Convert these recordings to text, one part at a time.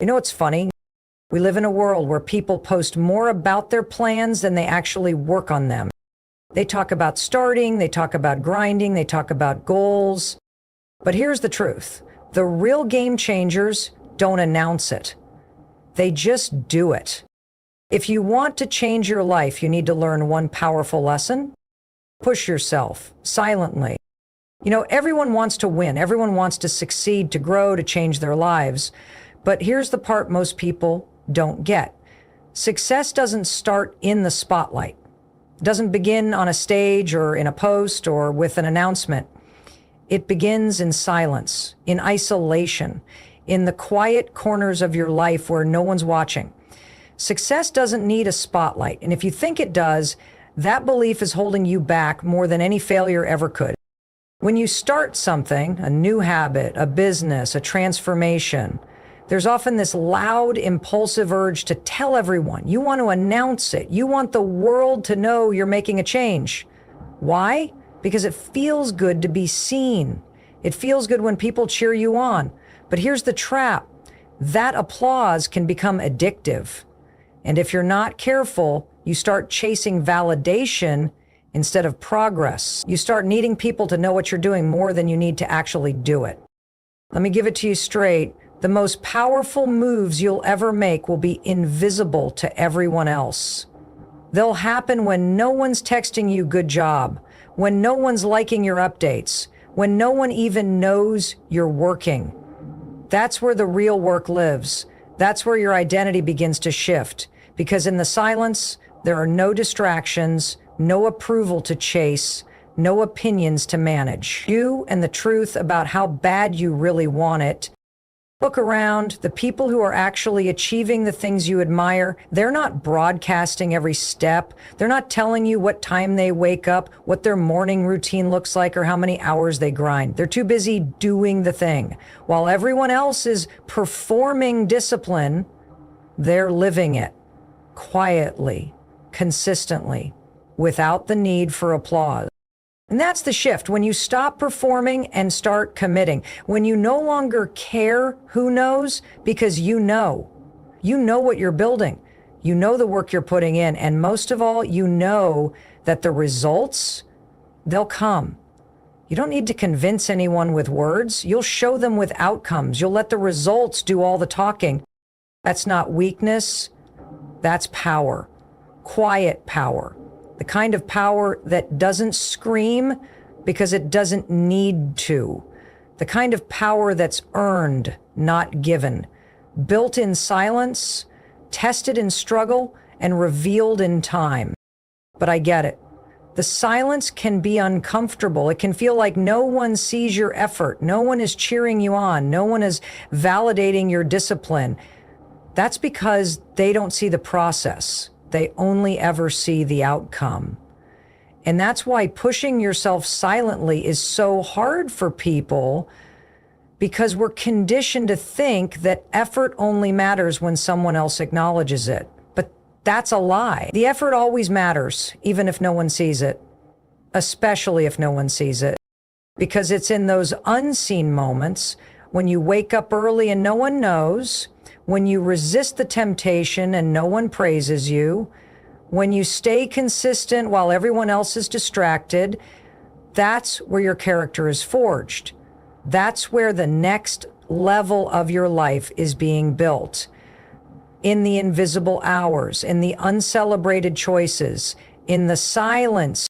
You know what's funny? We live in a world where people post more about their plans than they actually work on them. They talk about starting, they talk about grinding, they talk about goals. But here's the truth. The real game changers don't announce it. They just do it. If you want to change your life, you need to learn one powerful lesson. Push yourself silently. You know, everyone wants to win. Everyone wants to succeed, to grow, to change their lives. But here's the part most people don't get. Success doesn't start in the spotlight. It doesn't begin on a stage or in a post or with an announcement. It begins in silence, in isolation, in the quiet corners of your life where no one's watching. Success doesn't need a spotlight. And if you think it does, that belief is holding you back more than any failure ever could. When you start something, a new habit, a business, a transformation, there's often this loud, impulsive urge to tell everyone. You want to announce it. You want the world to know you're making a change. Why? Because it feels good to be seen. It feels good when people cheer you on. But here's the trap. That applause can become addictive. And if you're not careful, you start chasing validation instead of progress. You start needing people to know what you're doing more than you need to actually do it. Let me give it to you straight. The most powerful moves you'll ever make will be invisible to everyone else. They'll happen when no one's texting you good job, when no one's liking your updates, when no one even knows you're working. That's where the real work lives. That's where your identity begins to shift. Because in the silence, there are no distractions, no approval to chase, no opinions to manage. You and the truth about how bad you really want it. Look around. The people who are actually achieving the things you admire, they're not broadcasting every step. They're not telling you what time they wake up, what their morning routine looks like, or how many hours they grind. They're too busy doing the thing. While everyone else is performing discipline, they're living it quietly, consistently, without the need for applause. And that's the shift. When you stop performing and start committing, when you no longer care who knows, because you know what you're building, you know the work you're putting in, and most of all, you know that the results, they'll come. You don't need to convince anyone with words. You'll show them with outcomes. You'll let the results do all the talking. That's not weakness. That's power. Quiet power. The kind of power that doesn't scream because it doesn't need to. The kind of power that's earned, not given. Built in silence, tested in struggle, and revealed in time. But I get it. The silence can be uncomfortable. It can feel like no one sees your effort. No one is cheering you on. No one is validating your discipline. That's because they don't see the process. They only ever see the outcome. And that's why pushing yourself silently is so hard for people, because we're conditioned to think that effort only matters when someone else acknowledges it. But that's a lie. The effort always matters, even if no one sees it, especially if no one sees it, because it's in those unseen moments when you wake up early and no one knows, when you resist the temptation and no one praises you, when you stay consistent while everyone else is distracted, that's where your character is forged. That's where the next level of your life is being built. In the invisible hours, in the uncelebrated choices, in the silence.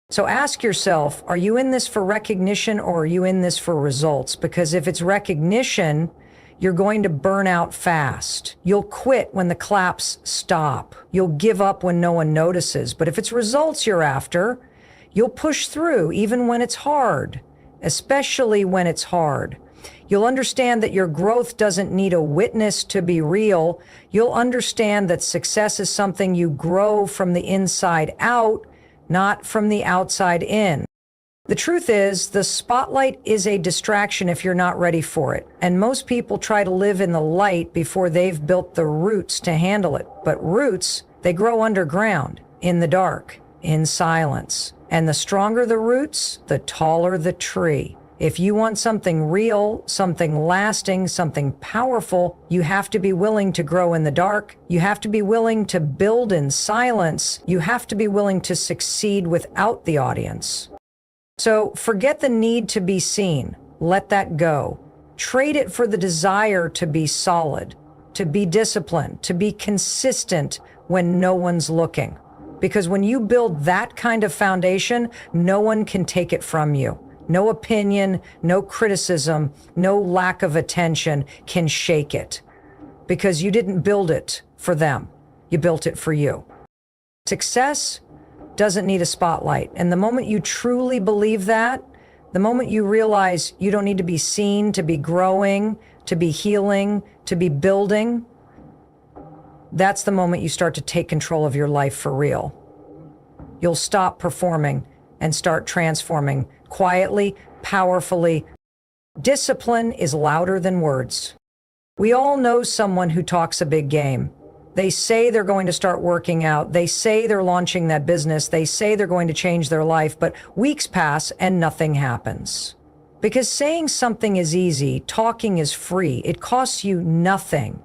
So ask yourself, are you in this for recognition or are you in this for results? Because if it's recognition, you're going to burn out fast. You'll quit when the claps stop. You'll give up when no one notices. But if it's results you're after, you'll push through even when it's hard, especially when it's hard. You'll understand that your growth doesn't need a witness to be real. You'll understand that success is something you grow from the inside out, not from the outside in. The truth is, the spotlight is a distraction if you're not ready for it. And most people try to live in the light before they've built the roots to handle it. But roots, they grow underground, in the dark, in silence. And the stronger the roots, the taller the tree. If you want something real, something lasting, something powerful, you have to be willing to grow in the dark. You have to be willing to build in silence. You have to be willing to succeed without the audience. So forget the need to be seen. Let that go. Trade it for the desire to be solid, to be disciplined, to be consistent when no one's looking. Because when you build that kind of foundation, no one can take it from you. No opinion, no criticism, no lack of attention can shake it. Because you didn't build it for them. You built it for you. Success doesn't need a spotlight. And the moment you truly believe that, the moment you realize you don't need to be seen to be growing, to be healing, to be building, that's the moment you start to take control of your life for real. You'll stop performing and start transforming quietly, powerfully. Discipline is louder than words. We all know someone who talks a big game. They say they're going to start working out. They say they're launching that business. They say they're going to change their life, but weeks pass and nothing happens. Because saying something is easy, talking is free. It costs you nothing.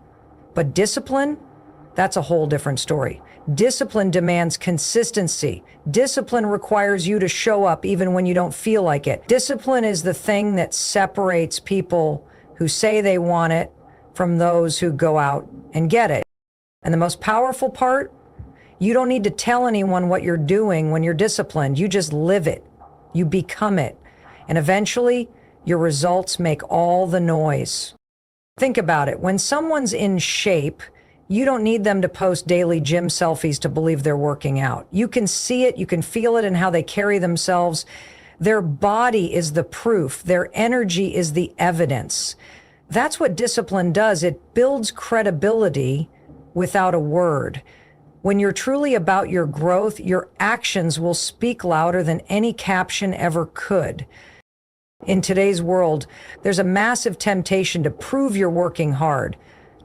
But discipline, that's a whole different story. Discipline demands consistency. Discipline requires you to show up even when you don't feel like it. Discipline is the thing that separates people who say they want it from those who go out and get it. And the most powerful part, you don't need to tell anyone what you're doing when you're disciplined. You just live it. You become it. And eventually, your results make all the noise. Think about it. When someone's in shape, you don't need them to post daily gym selfies to believe they're working out. You can see it, you can feel it in how they carry themselves. Their body is the proof. Their energy is the evidence. That's what discipline does. It builds credibility without a word. When you're truly about your growth, your actions will speak louder than any caption ever could. In today's world, there's a massive temptation to prove you're working hard,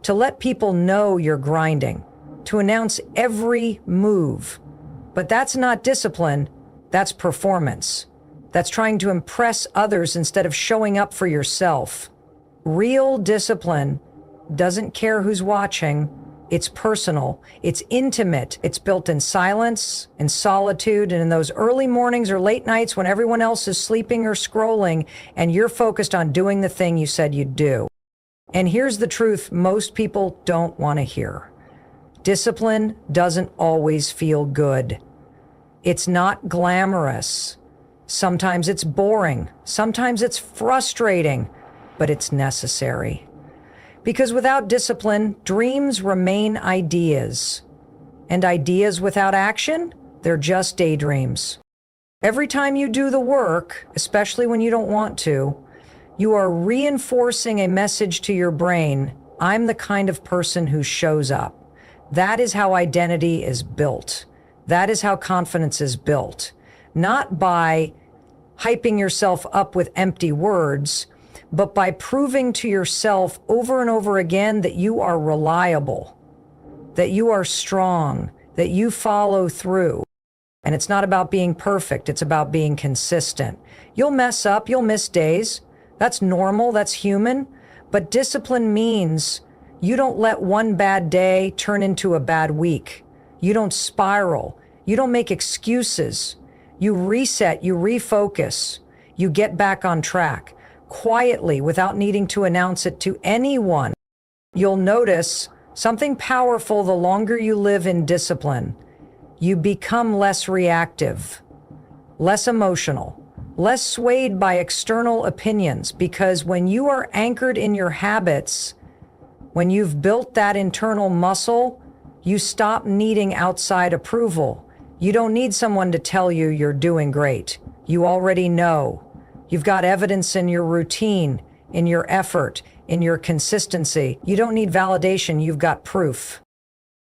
to let people know you're grinding, to announce every move. But that's not discipline, that's performance. That's trying to impress others instead of showing up for yourself. Real discipline doesn't care who's watching. It's personal, it's intimate, it's built in silence, in solitude, and in those early mornings or late nights when everyone else is sleeping or scrolling and you're focused on doing the thing you said you'd do. And here's the truth most people don't want to hear. Discipline doesn't always feel good. It's not glamorous. Sometimes it's boring. Sometimes it's frustrating, but it's necessary. Because without discipline, dreams remain ideas. And ideas without action, they're just daydreams. Every time you do the work, especially when you don't want to, you are reinforcing a message to your brain, I'm the kind of person who shows up. That is how identity is built. That is how confidence is built. Not by hyping yourself up with empty words, but by proving to yourself over and over again that you are reliable, that you are strong, that you follow through. And it's not about being perfect, it's about being consistent. You'll mess up, you'll miss days. That's normal, that's human. But discipline means you don't let one bad day turn into a bad week. You don't spiral. You don't make excuses. You reset, you refocus. You get back on track, quietly, without needing to announce it to anyone. You'll notice something powerful the longer you live in discipline. You become less reactive, less emotional, less swayed by external opinions, because when you are anchored in your habits, when you've built that internal muscle, you stop needing outside approval. You don't need someone to tell you you're doing great. You already know. You've got evidence in your routine, in your effort, in your consistency. You don't need validation, you've got proof.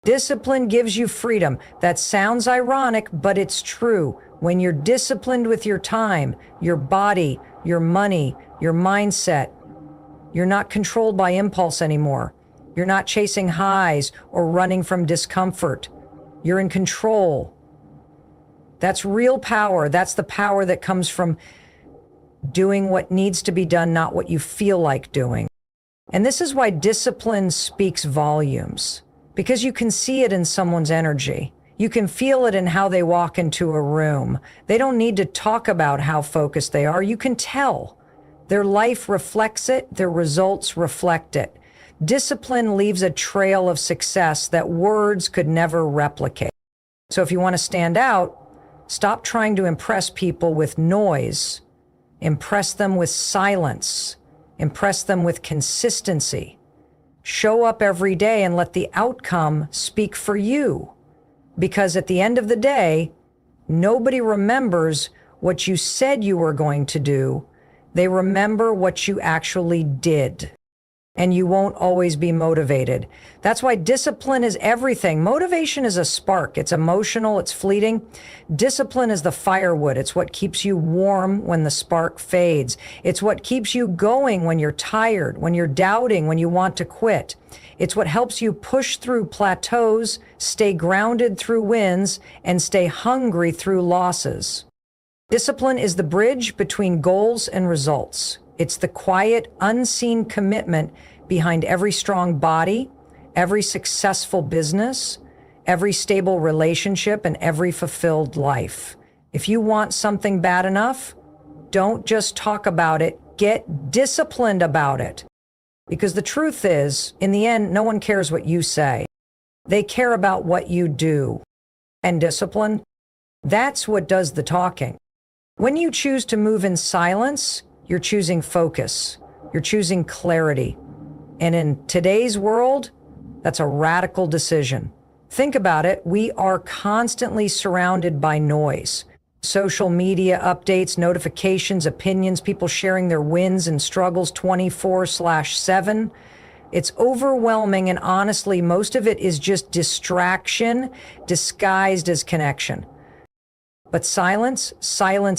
Discipline gives you freedom. That sounds ironic, but it's true. When you're disciplined with your time, your body, your money, your mindset, you're not controlled by impulse anymore. You're not chasing highs or running from discomfort. You're in control. That's real power. That's the power that comes from doing what needs to be done, not what you feel like doing. And this is why discipline speaks volumes, because you can see it in someone's energy. You can feel it in how they walk into a room. They don't need to talk about how focused they are. You can tell. Their life reflects it. Their results reflect it. Discipline leaves a trail of success that words could never replicate. So if you want to stand out, stop trying to impress people with noise. Impress them with silence. Impress them with consistency. Show up every day and let the outcome speak for you. Because at the end of the day, nobody remembers what you said you were going to do. They remember what you actually did. And you won't always be motivated. That's why discipline is everything. Motivation is a spark. It's emotional. It's fleeting. Discipline is the firewood. It's what keeps you warm when the spark fades. It's what keeps you going when you're tired, when you're doubting, when you want to quit. It's what helps you push through plateaus, stay grounded through wins, and stay hungry through losses. Discipline is the bridge between goals and results. It's the quiet, unseen commitment behind every strong body, every successful business, every stable relationship, and every fulfilled life. If you want something bad enough, don't just talk about it, get disciplined about it. Because the truth is, in the end, no one cares what you say. They care about what you do. And discipline, that's what does the talking. When you choose to move in silence, you're choosing focus. You're choosing clarity. And in today's world, that's a radical decision. Think about it. We are constantly surrounded by noise. Social media updates, notifications, opinions, people sharing their wins and struggles 24/7. It's overwhelming, and honestly, most of it is just distraction disguised as connection. But silence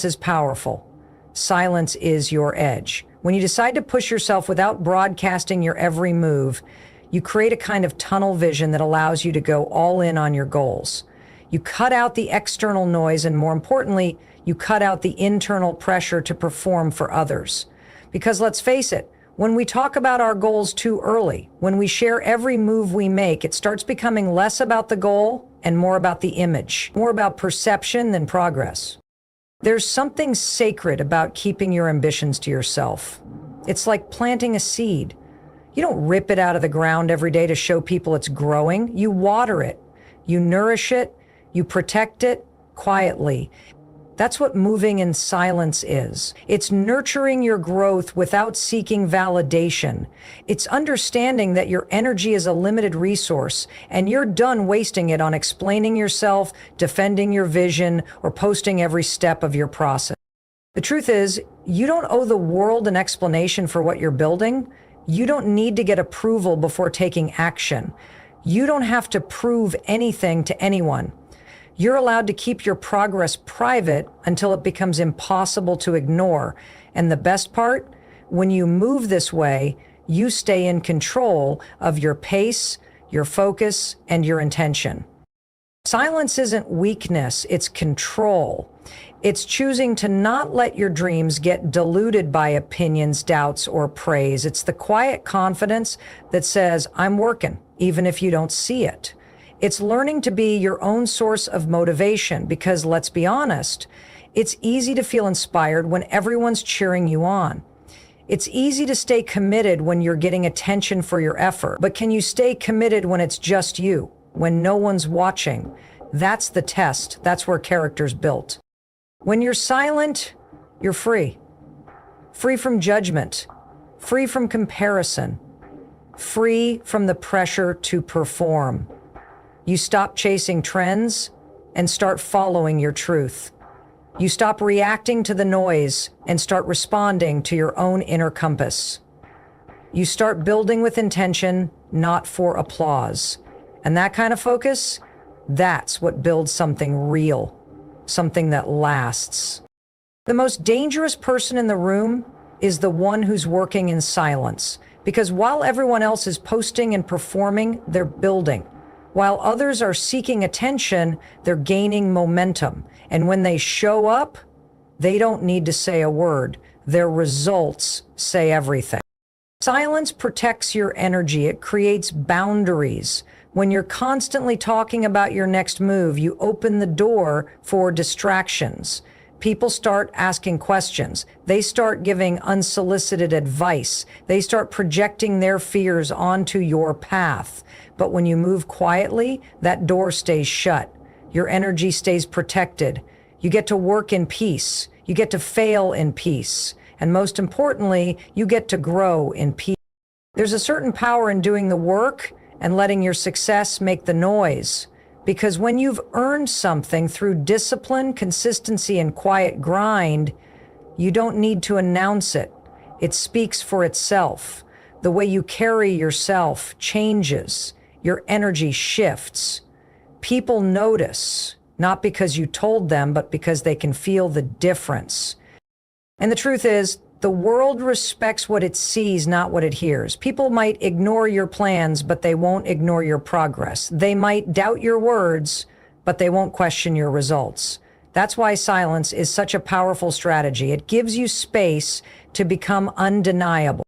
is powerful. Silence is your edge. When you decide to push yourself without broadcasting your every move, you create a kind of tunnel vision that allows you to go all in on your goals. You cut out the external noise, and more importantly, you cut out the internal pressure to perform for others. Because let's face it, when we talk about our goals too early, when we share every move we make, it starts becoming less about the goal and more about the image, more about perception than progress. There's something sacred about keeping your ambitions to yourself. It's like planting a seed. You don't rip it out of the ground every day to show people it's growing. You water it. You nourish it. You protect it quietly. That's what moving in silence is. It's nurturing your growth without seeking validation. It's understanding that your energy is a limited resource, and you're done wasting it on explaining yourself, defending your vision, or posting every step of your process. The truth is, you don't owe the world an explanation for what you're building. You don't need to get approval before taking action. You don't have to prove anything to anyone. You're allowed to keep your progress private until it becomes impossible to ignore. And the best part, when you move this way, you stay in control of your pace, your focus, and your intention. Silence isn't weakness, it's control. It's choosing to not let your dreams get diluted by opinions, doubts, or praise. It's the quiet confidence that says, I'm working, even if you don't see it. It's learning to be your own source of motivation because, let's be honest, it's easy to feel inspired when everyone's cheering you on. It's easy to stay committed when you're getting attention for your effort, but can you stay committed when it's just you, when no one's watching? That's the test. That's where character's built. When you're silent, you're free. Free from judgment, free from comparison, free from the pressure to perform. You stop chasing trends and start following your truth. You stop reacting to the noise and start responding to your own inner compass. You start building with intention, not for applause. And that kind of focus, that's what builds something real, something that lasts. The most dangerous person in the room is the one who's working in silence, because while everyone else is posting and performing, they're building. While others are seeking attention, they're gaining momentum. And when they show up, they don't need to say a word. Their results say everything. Silence protects your energy. It creates boundaries. When you're constantly talking about your next move, you open the door for distractions. People start asking questions. They start giving unsolicited advice. They start projecting their fears onto your path. But when you move quietly, that door stays shut. Your energy stays protected. You get to work in peace. You get to fail in peace. And most importantly, you get to grow in peace. There's a certain power in doing the work and letting your success make the noise. Because when you've earned something through discipline, consistency, and quiet grind, you don't need to announce it. It speaks for itself. The way you carry yourself changes. Your energy shifts. People notice, not because you told them, but because they can feel the difference. And the truth is, the world respects what it sees, not what it hears. People might ignore your plans, but they won't ignore your progress. They might doubt your words, but they won't question your results. That's why silence is such a powerful strategy. It gives you space to become undeniable.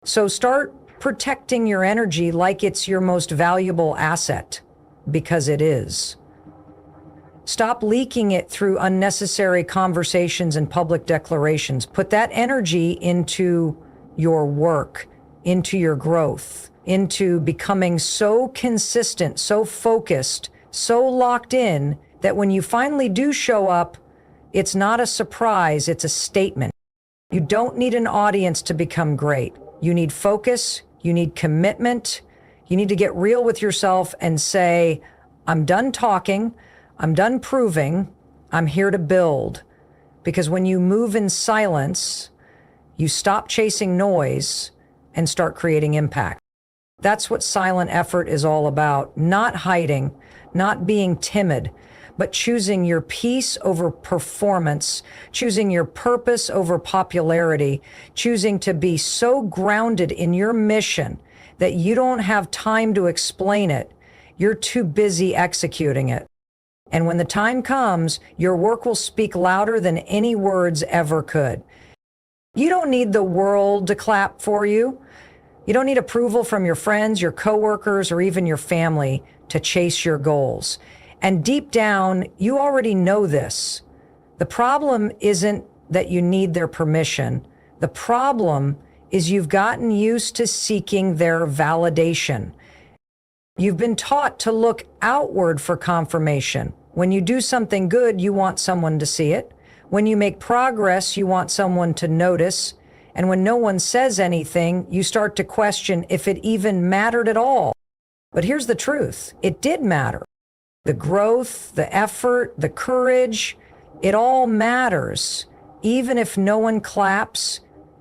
So start protecting your energy like it's your most valuable asset, because it is. Stop leaking it through unnecessary conversations and public declarations. Put that energy into your work, into your growth, into becoming so consistent, so focused, so locked in that when you finally do show up, it's not a surprise, it's a statement. You don't need an audience to become great. You need focus, you need commitment, you need to get real with yourself and say, I'm done talking, I'm done proving, I'm here to build. Because when you move in silence, you stop chasing noise and start creating impact. That's what silent effort is all about. Not hiding, not being timid, but choosing your peace over performance, choosing your purpose over popularity, choosing to be so grounded in your mission that you don't have time to explain it. You're too busy executing it. And when the time comes, your work will speak louder than any words ever could. You don't need the world to clap for you. You don't need approval from your friends, your coworkers, or even your family to chase your goals. And deep down, you already know this. The problem isn't that you need their permission. The problem is you've gotten used to seeking their validation. You've been taught to look outward for confirmation. When you do something good, you want someone to see it. When you make progress, you want someone to notice. And when no one says anything, you start to question if it even mattered at all. But here's the truth. It did matter. The growth, the effort, the courage, it all matters. Even if no one claps,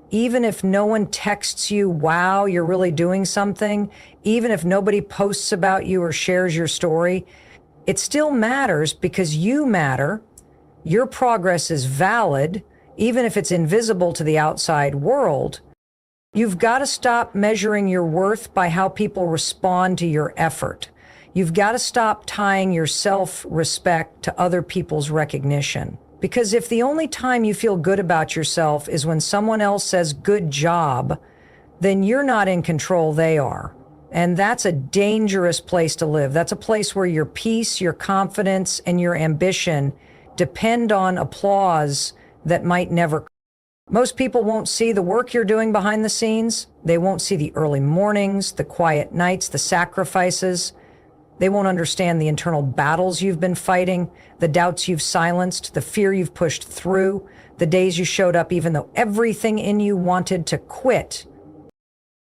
even if no one texts you, wow, you're really doing something, even if nobody posts about you or shares your story, it still matters because you matter. Your progress is valid, even if it's invisible to the outside world. You've got to stop measuring your worth by how people respond to your effort. You've got to stop tying your self-respect to other people's recognition. Because if the only time you feel good about yourself is when someone else says good job, then you're not in control, they are. And that's a dangerous place to live. That's a place where your peace, your confidence, and your ambition depend on applause that might never. Most people won't see the work you're doing behind the scenes. They won't see the early mornings, the quiet nights, the sacrifices. They won't understand the internal battles you've been fighting, the doubts you've silenced, the fear you've pushed through, the days you showed up even though everything in you wanted to quit.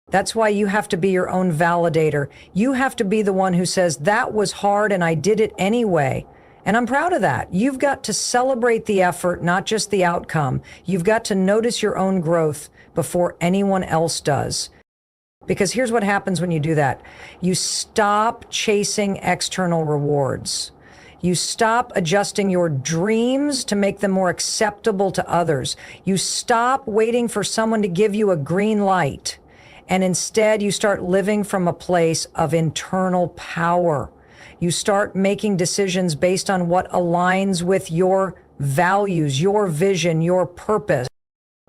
That's why you have to be your own validator. You have to be the one who says, that was hard and I did it anyway. And I'm proud of that. You've got to celebrate the effort, not just the outcome. You've got to notice your own growth before anyone else does. Because here's what happens when you do that. You stop chasing external rewards. You stop adjusting your dreams to make them more acceptable to others. You stop waiting for someone to give you a green light. And instead, you start living from a place of internal power. You start making decisions based on what aligns with your values, your vision, your purpose.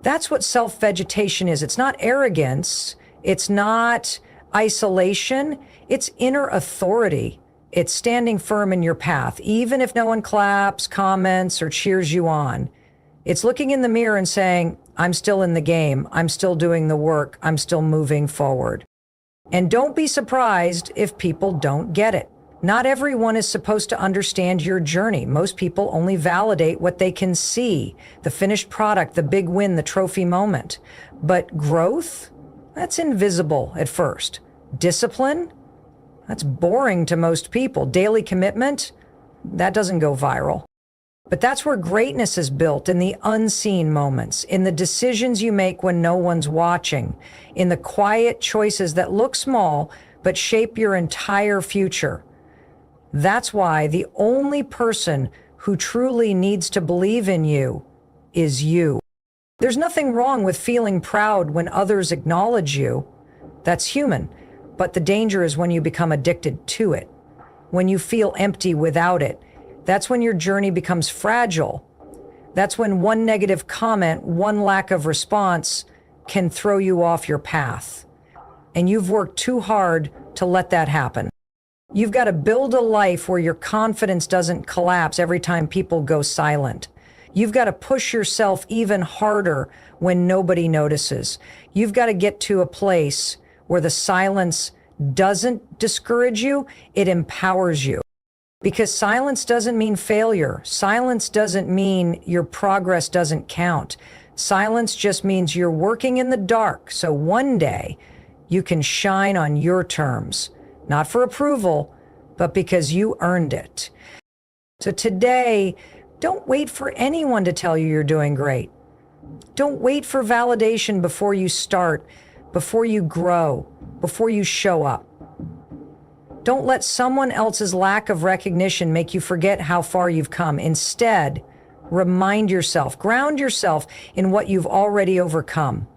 That's what self-vegetation is. It's not arrogance. It's not isolation. It's inner authority. It's standing firm in your path, even if no one claps, comments, or cheers you on. It's looking in the mirror and saying, I'm still in the game. I'm still doing the work. I'm still moving forward. And don't be surprised if people don't get it. Not everyone is supposed to understand your journey. Most people only validate what they can see, the finished product, the big win, the trophy moment. But growth, that's invisible at first. Discipline, that's boring to most people. Daily commitment, that doesn't go viral. But that's where greatness is built, in the unseen moments, in the decisions you make when no one's watching, in the quiet choices that look small but shape your entire future. That's why the only person who truly needs to believe in you is you. There's nothing wrong with feeling proud when others acknowledge you. That's human. But the danger is when you become addicted to it, when you feel empty without it. That's when your journey becomes fragile. That's when one negative comment, one lack of response can throw you off your path. And you've worked too hard to let that happen. You've got to build a life where your confidence doesn't collapse every time people go silent. You've got to push yourself even harder when nobody notices. You've got to get to a place where the silence doesn't discourage you, it empowers you. Because silence doesn't mean failure. Silence doesn't mean your progress doesn't count. Silence just means you're working in the dark, so one day you can shine on your terms. Not for approval, but because you earned it. So today, don't wait for anyone to tell you you're doing great. Don't wait for validation before you start, before you grow, before you show up. Don't let someone else's lack of recognition make you forget how far you've come. Instead, remind yourself, ground yourself in what you've already overcome.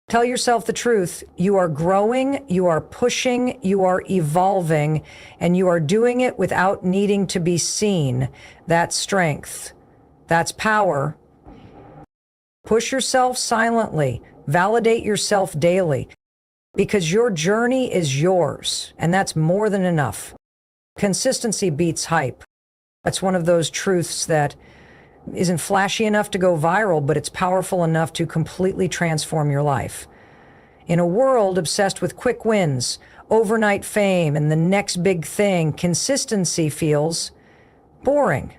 Tell yourself the truth. You are growing, you are pushing, you are evolving, and you are doing it without needing to be seen. That's strength. That's power. Push yourself silently. Validate yourself daily, because your journey is yours, and that's more than enough. Consistency beats hype. That's one of those truths that isn't flashy enough to go viral, but it's powerful enough to completely transform your life. In a world obsessed with quick wins, overnight fame, and the next big thing, consistency feels boring.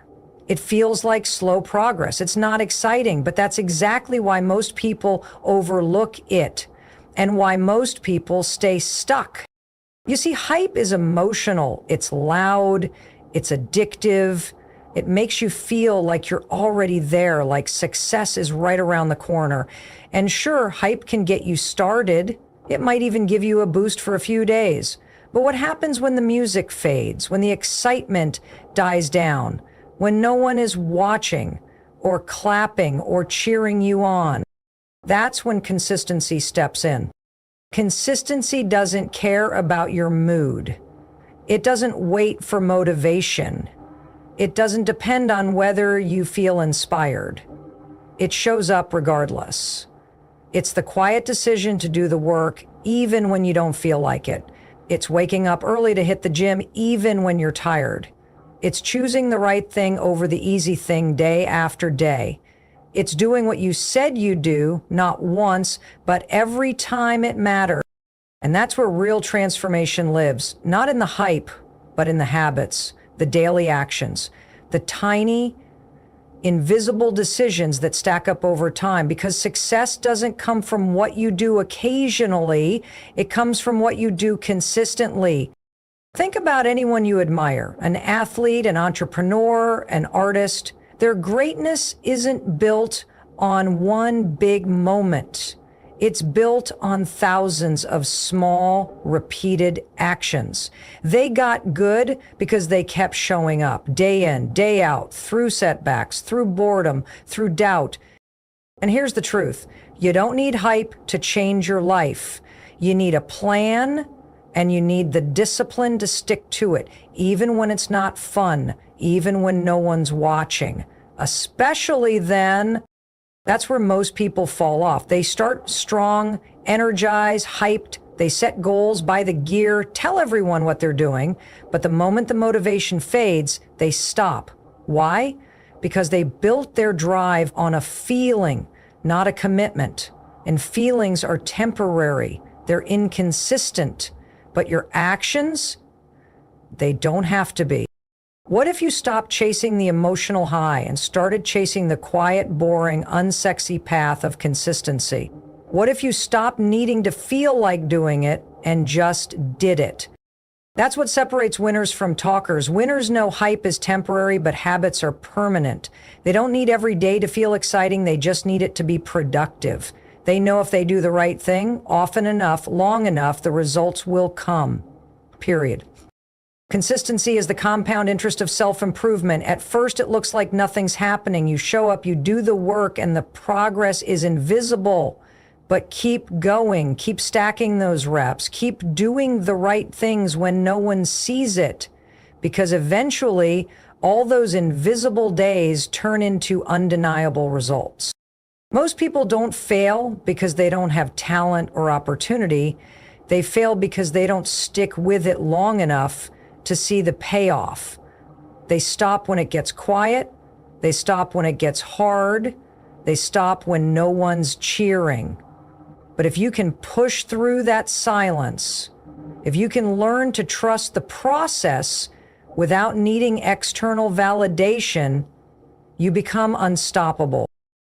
It feels like slow progress. It's not exciting, but that's exactly why most people overlook it and why most people stay stuck. You see, hype is emotional. It's loud. It's addictive. It makes you feel like you're already there, like success is right around the corner. And sure, hype can get you started. It might even give you a boost for a few days. But what happens when the music fades, when the excitement dies down, when no one is watching or clapping or cheering you on? That's when consistency steps in. Consistency doesn't care about your mood. It doesn't wait for motivation. It doesn't depend on whether you feel inspired. It shows up regardless. It's the quiet decision to do the work even when you don't feel like it. It's waking up early to hit the gym even when you're tired. It's choosing the right thing over the easy thing day after day. It's doing what you said you'd do, not once, but every time it matters. And that's where real transformation lives, not in the hype, but in the habits, the daily actions, the tiny, invisible decisions that stack up over time. Because success doesn't come from what you do occasionally, it comes from what you do consistently. Think about anyone you admire, an athlete, an entrepreneur, an artist. Their greatness isn't built on one big moment. It's built on thousands of small, repeated actions. They got good because they kept showing up day in, day out, through setbacks, through boredom, through doubt. And here's the truth. You don't need hype to change your life. You need a plan, and you need the discipline to stick to it, even when it's not fun, even when no one's watching. Especially then, That's where most people fall off. They start strong, energized, hyped. They set goals, buy the gear, tell everyone what they're doing. But the moment the motivation fades, they stop. Why? Because they built their drive on a feeling, not a commitment. And feelings are temporary. They're inconsistent. But your actions, they don't have to be. What if you stopped chasing the emotional high and started chasing the quiet, boring, unsexy path of consistency? What if you stopped needing to feel like doing it and just did it? That's what separates winners from talkers. Winners know hype is temporary, but habits are permanent. They don't need every day to feel exciting. They just need it to be productive. They know if they do the right thing often enough, long enough, the results will come. Period. Consistency is the compound interest of self-improvement. At first, it looks like nothing's happening. You show up, you do the work, and the progress is invisible. But keep going, keep stacking those reps, keep doing the right things when no one sees it. Because eventually, all those invisible days turn into undeniable results. Most people don't fail because they don't have talent or opportunity. They fail because they don't stick with it long enough to see the payoff. They stop when it gets quiet. They stop when it gets hard. They stop when no one's cheering. But if you can push through that silence, if you can learn to trust the process without needing external validation, you become unstoppable.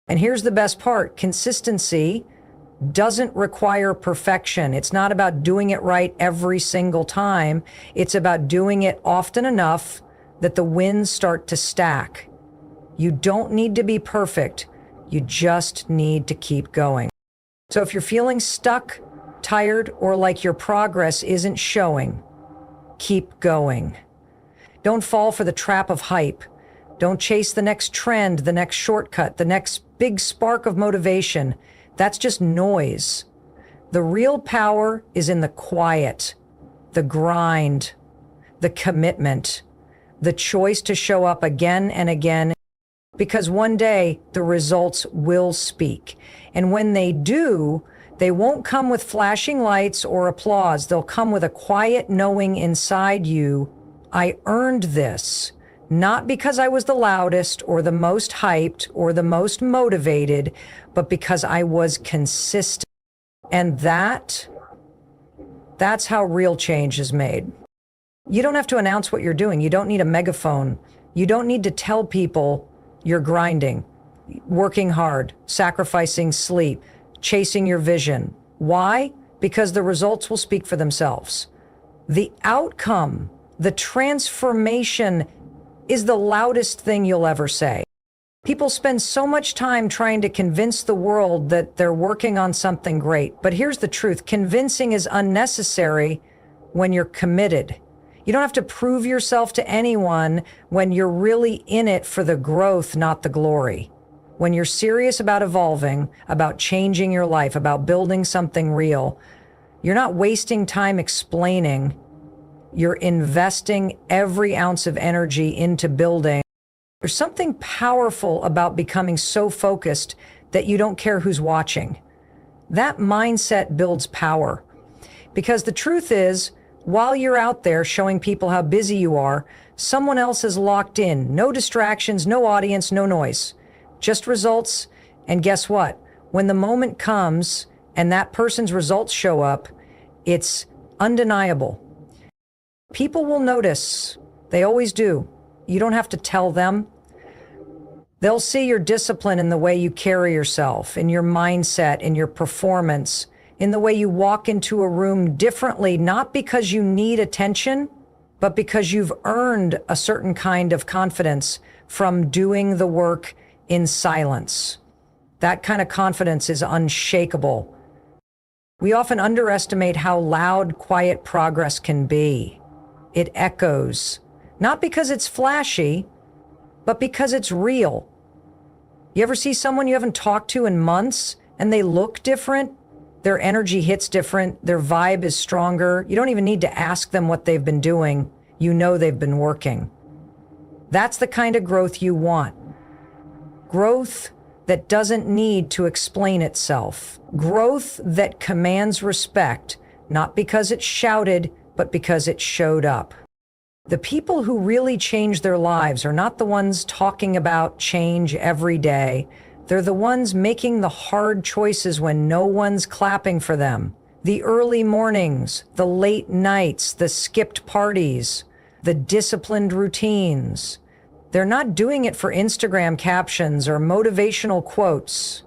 And here's the best part. Consistency doesn't require perfection. It's not about doing it right every single time. It's about doing it often enough that the wins start to stack. You don't need to be perfect. You just need to keep going. So if you're feeling stuck, tired, or like your progress isn't showing, keep going. Don't fall for the trap of hype. Don't chase the next trend, the next shortcut, the next big spark of motivation. That's just noise. The real power is in the quiet, the grind, the commitment, the choice to show up again and again, because one day the results will speak. And when they do, they won't come with flashing lights or applause. They'll come with a quiet knowing inside you, I earned this. Not because I was the loudest or the most hyped or the most motivated, but because I was consistent. And that's how real change is made. You don't have to announce what you're doing. You don't need a megaphone. You don't need to tell people you're grinding, working hard, sacrificing sleep, chasing your vision. Why? Because the results will speak for themselves. The outcome, the transformation is the loudest thing you'll ever say. People spend so much time trying to convince the world that they're working on something great. But here's the truth. Convincing is unnecessary when you're committed. You don't have to prove yourself to anyone when you're really in it for the growth, not the glory. When you're serious about evolving, about changing your life, about building something real, you're not wasting time explaining. You're investing every ounce of energy into building. There's something powerful about becoming so focused that you don't care who's watching. That mindset builds power. Because the truth is, while you're out there showing people how busy you are, someone else is locked in. No distractions, no audience, no noise. Just results. And guess what? When the moment comes and that person's results show up, it's undeniable. People will notice. They always do. You don't have to tell them. They'll see your discipline in the way you carry yourself, in your mindset, in your performance, in the way you walk into a room differently, not because you need attention, but because you've earned a certain kind of confidence from doing the work in silence. That kind of confidence is unshakable. We often underestimate how loud, quiet progress can be. It echoes, not because it's flashy, but because it's real. You ever see someone you haven't talked to in months and they look different? Their energy hits different. Their vibe is stronger. You don't even need to ask them what they've been doing. You know they've been working. That's the kind of growth you want. Growth that doesn't need to explain itself. Growth that commands respect, not because it's shouted, but because it showed up. The people who really change their lives are not the ones talking about change every day. They're the ones making the hard choices when no one's clapping for them. The early mornings, the late nights, the skipped parties, the disciplined routines. They're not doing it for Instagram captions or motivational quotes.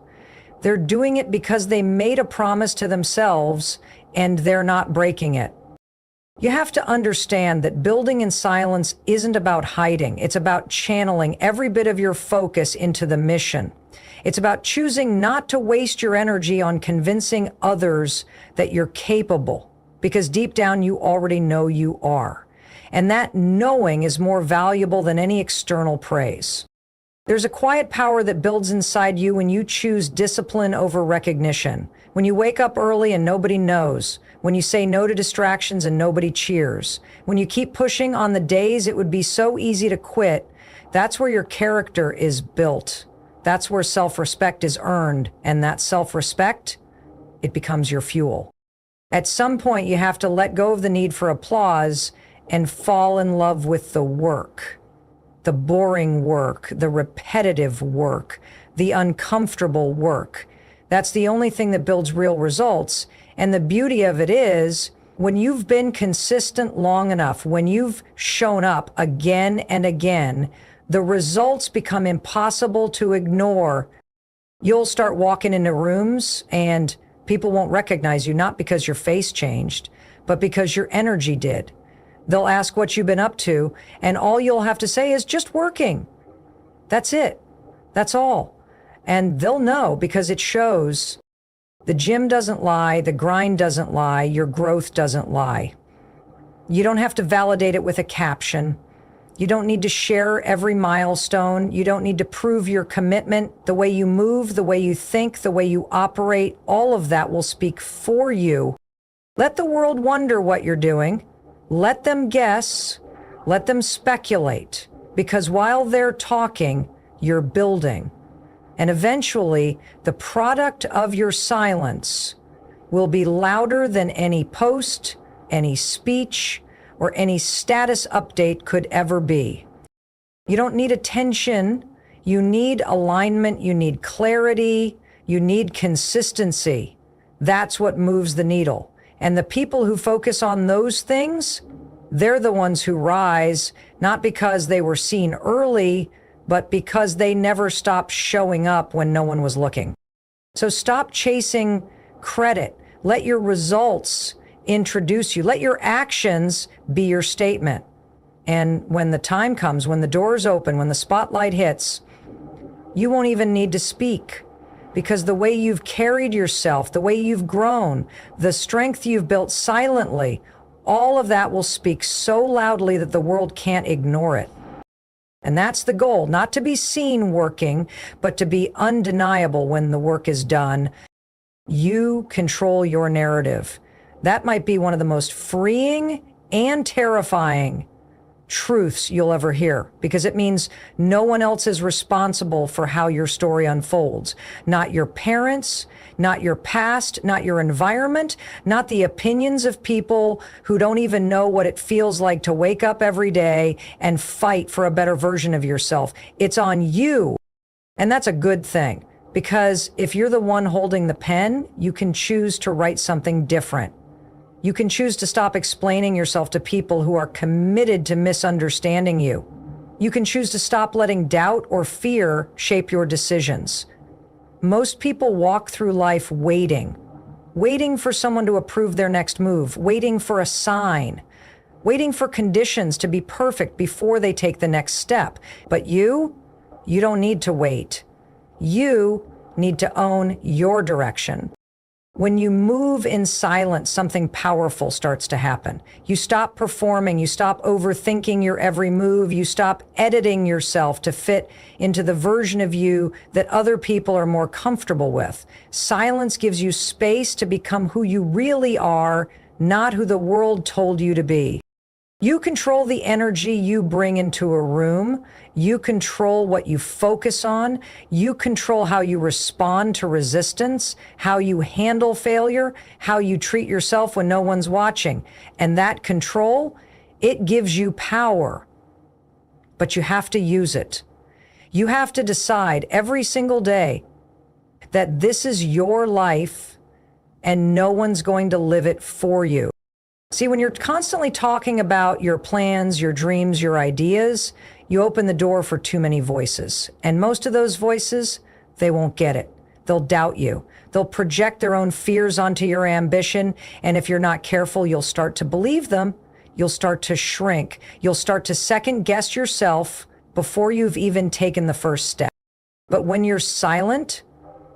They're doing it because they made a promise to themselves and they're not breaking it. You have to understand that building in silence isn't about hiding. It's about channeling every bit of your focus into the mission. It's about choosing not to waste your energy on convincing others that you're capable, because deep down you already know you are. And that knowing is more valuable than any external praise. There's a quiet power that builds inside you when you choose discipline over recognition. When you wake up early and nobody knows. When you say no to distractions and nobody cheers. When you keep pushing on the days it would be so easy to quit. That's where your character is built. That's where self-respect is earned. And that self-respect, it becomes your fuel. At some point, you have to let go of the need for applause and fall in love with the work. The boring work, the repetitive work, the uncomfortable work. That's the only thing that builds real results. And the beauty of it is, when you've been consistent long enough, when you've shown up again and again, the results become impossible to ignore. You'll start walking into rooms and people won't recognize you, not because your face changed, but because your energy did. They'll ask what you've been up to, and all you'll have to say is just working. That's it. That's all. And they'll know because it shows. The gym doesn't lie, the grind doesn't lie, your growth doesn't lie. You don't have to validate it with a caption. You don't need to share every milestone. You don't need to prove your commitment. The way you move, the way you think, the way you operate, all of that will speak for you. Let the world wonder what you're doing. Let them guess, let them speculate, because while they're talking, you're building. And eventually, the product of your silence will be louder than any post, any speech, or any status update could ever be. You don't need attention, you need alignment, you need clarity, you need consistency. That's what moves the needle. And the people who focus on those things, they're the ones who rise, not because they were seen early, but because they never stopped showing up when no one was looking. So stop chasing credit. Let your results introduce you. Let your actions be your statement. And when the time comes, when the doors open, when the spotlight hits, you won't even need to speak. Because the way you've carried yourself, the way you've grown, the strength you've built silently, all of that will speak so loudly that the world can't ignore it. And that's the goal, not to be seen working, but to be undeniable when the work is done. You control your narrative. That might be one of the most freeing and terrifying truths you'll ever hear, because it means no one else is responsible for how your story unfolds. Not your parents, not your past, not your environment, not the opinions of people who don't even know what it feels like to wake up every day and fight for a better version of yourself. It's on you. And that's a good thing, because if you're the one holding the pen, you can choose to write something different. You can choose to stop explaining yourself to people who are committed to misunderstanding you. You can choose to stop letting doubt or fear shape your decisions. Most people walk through life waiting for someone to approve their next move, waiting for a sign, waiting for conditions to be perfect before they take the next step. But you don't need to wait. You need to own your direction. When you move in silence, something powerful starts to happen. You stop performing, you stop overthinking your every move, you stop editing yourself to fit into the version of you that other people are more comfortable with. Silence gives you space to become who you really are, not who the world told you to be. You control the energy you bring into a room. You control what you focus on. You control how you respond to resistance, how you handle failure, how you treat yourself when no one's watching. And that control, it gives you power. But you have to use it. You have to decide every single day that this is your life and no one's going to live it for you. See, when you're constantly talking about your plans, your dreams, your ideas, you open the door for too many voices. And most of those voices, they won't get it. They'll doubt you. They'll project their own fears onto your ambition. And if you're not careful, you'll start to believe them. You'll start to shrink. You'll start to second guess yourself before you've even taken the first step. But when you're silent,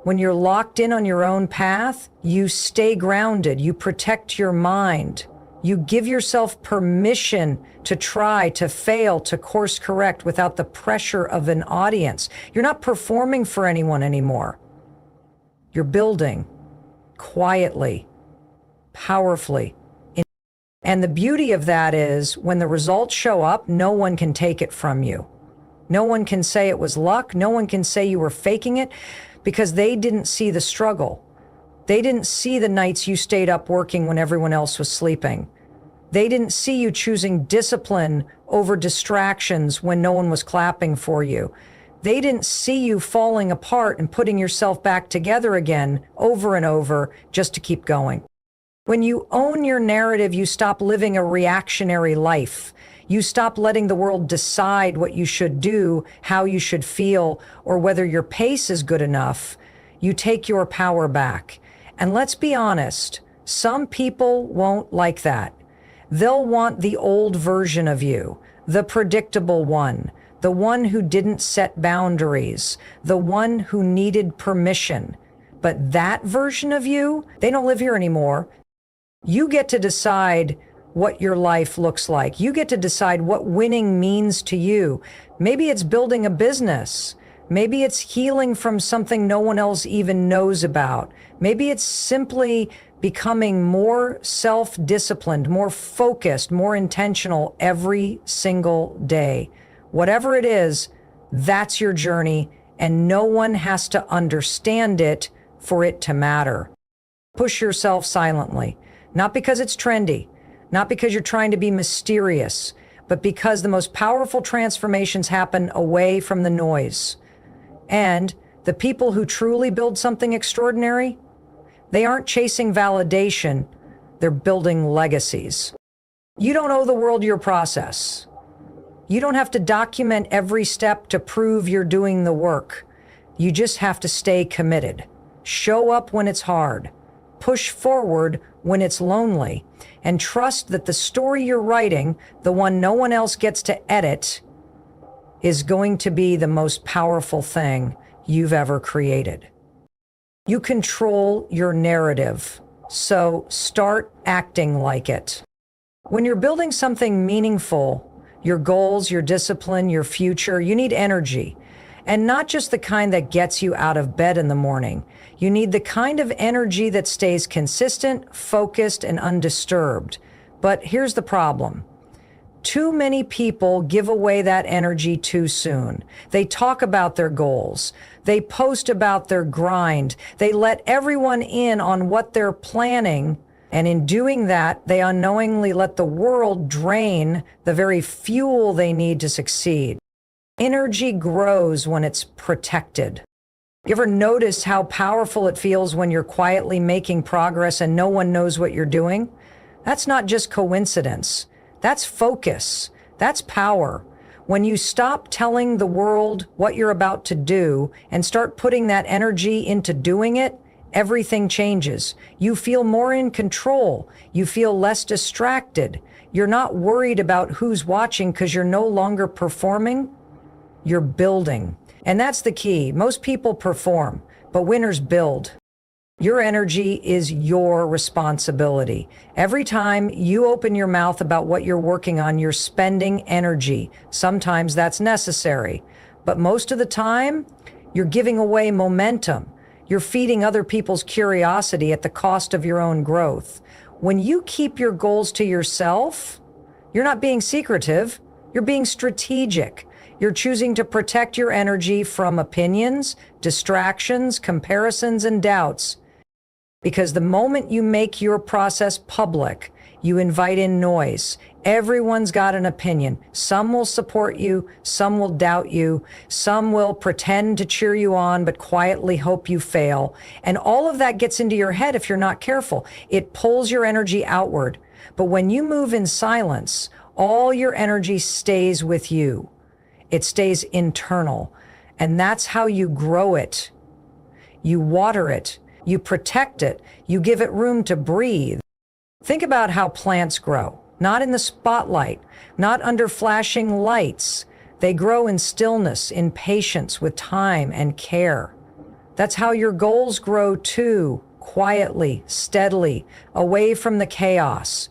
when you're locked in on your own path, you stay grounded. You protect your mind. You give yourself permission to try, to fail, to course correct without the pressure of an audience. You're not performing for anyone anymore. You're building quietly, powerfully. And the beauty of that is when the results show up, no one can take it from you. No one can say it was luck. No one can say you were faking it because they didn't see the struggle. They didn't see the nights you stayed up working when everyone else was sleeping. They didn't see you choosing discipline over distractions when no one was clapping for you. They didn't see you falling apart and putting yourself back together again over and over just to keep going. When you own your narrative, you stop living a reactionary life. You stop letting the world decide what you should do, how you should feel, or whether your pace is good enough. You take your power back. And let's be honest, some people won't like that. They'll want the old version of you, the predictable one, the one who didn't set boundaries, the one who needed permission. But that version of you, they don't live here anymore. You get to decide what your life looks like. You get to decide what winning means to you. Maybe it's building a business. Maybe it's healing from something no one else even knows about. Maybe it's simply becoming more self-disciplined, more focused, more intentional every single day. Whatever it is, that's your journey, and no one has to understand it for it to matter. Push yourself silently, not because it's trendy, not because you're trying to be mysterious, but because the most powerful transformations happen away from the noise. And the people who truly build something extraordinary, they aren't chasing validation, they're building legacies. You don't owe the world your process. You don't have to document every step to prove you're doing the work. You just have to stay committed. Show up when it's hard. Push forward when it's lonely. And trust that the story you're writing, the one no one else gets to edit, is going to be the most powerful thing you've ever created. You control your narrative, so start acting like it. When you're building something meaningful, your goals, your discipline, your future, you need energy. And not just the kind that gets you out of bed in the morning. You need the kind of energy that stays consistent, focused, and undisturbed. But here's the problem. Too many people give away that energy too soon. They talk about their goals. They post about their grind. They let everyone in on what they're planning. And in doing that, they unknowingly let the world drain the very fuel they need to succeed. Energy grows when it's protected. You ever notice how powerful it feels when you're quietly making progress and no one knows what you're doing? That's not just coincidence. That's focus. That's power. When you stop telling the world what you're about to do and start putting that energy into doing it, everything changes. You feel more in control. You feel less distracted. You're not worried about who's watching because you're no longer performing. You're building. And that's the key. Most people perform, but winners build. Your energy is your responsibility. Every time you open your mouth about what you're working on, you're spending energy. Sometimes that's necessary, but most of the time, you're giving away momentum. You're feeding other people's curiosity at the cost of your own growth. When you keep your goals to yourself, You're not being secretive. You're being strategic. You're choosing to protect your energy from opinions, distractions, comparisons, and doubts. Because the moment you make your process public, you invite in noise. Everyone's got an opinion. Some will support you, some will doubt you, some will pretend to cheer you on but quietly hope you fail. And all of that gets into your head if you're not careful. It pulls your energy outward. But when you move in silence, all your energy stays with you. It stays internal. And that's how you grow it. You water it. You protect it. You give it room to breathe. Think about how plants grow. Not in the spotlight, not under flashing lights. They grow in stillness, in patience, with time and care. That's how your goals grow too, quietly, steadily, away from the chaos.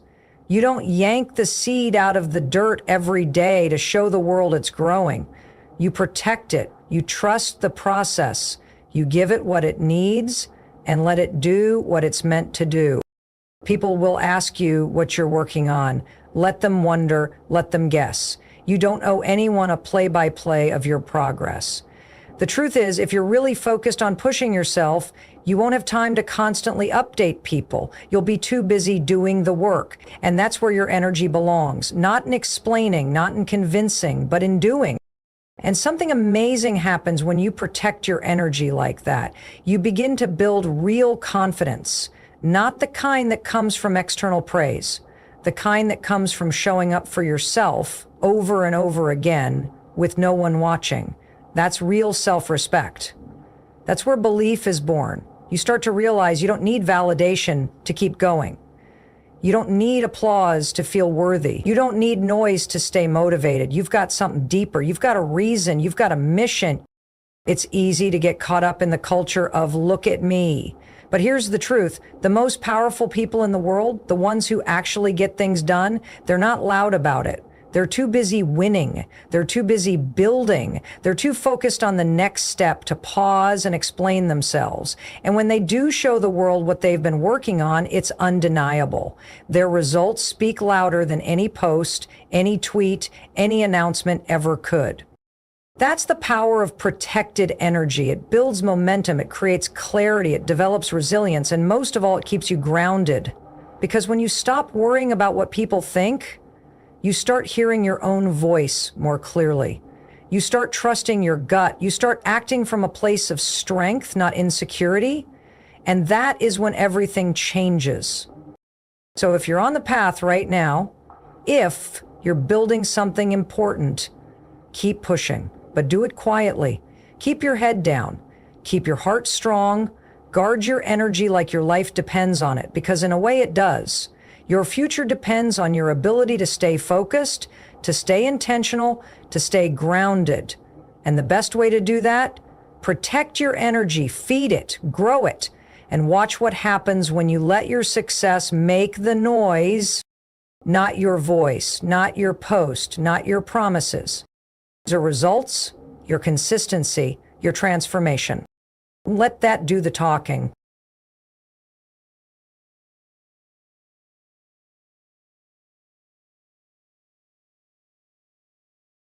You don't yank the seed out of the dirt every day to show the world it's growing. You protect it. You trust the process. You give it what it needs and let it do what it's meant to do. People will ask you what you're working on. Let them wonder, let them guess. You don't owe anyone a play-by-play of your progress. The truth is, if you're really focused on pushing yourself, you won't have time to constantly update people. You'll be too busy doing the work. And that's where your energy belongs. Not in explaining, not in convincing, but in doing. And something amazing happens when you protect your energy like that. You begin to build real confidence. Not the kind that comes from external praise, the kind that comes from showing up for yourself over and over again with no one watching. That's real self-respect. That's where belief is born. You start to realize you don't need validation to keep going. You don't need applause to feel worthy. You don't need noise to stay motivated. You've got something deeper. You've got a reason. You've got a mission. It's easy to get caught up in the culture of look at me. But here's the truth. The most powerful people in the world, the ones who actually get things done, they're not loud about it. They're too busy winning. They're too busy building. They're too focused on the next step to pause and explain themselves. And when they do show the world what they've been working on, it's undeniable. Their results speak louder than any post, any tweet, any announcement ever could. That's the power of protected energy. It builds momentum, it creates clarity, it develops resilience, and most of all, it keeps you grounded. Because when you stop worrying about what people think, you start hearing your own voice more clearly. You start trusting your gut. You start acting from a place of strength, not insecurity. And that is when everything changes. So if you're on the path right now, if you're building something important, keep pushing. But do it quietly. Keep your head down. Keep your heart strong. Guard your energy like your life depends on it, because in a way it does. Your future depends on your ability to stay focused, to stay intentional, to stay grounded. And the best way to do that? Protect your energy, feed it, grow it, and watch what happens when you let your success make the noise, not your voice, not your post, not your promises. Your results, your consistency, your transformation. Let that do the talking.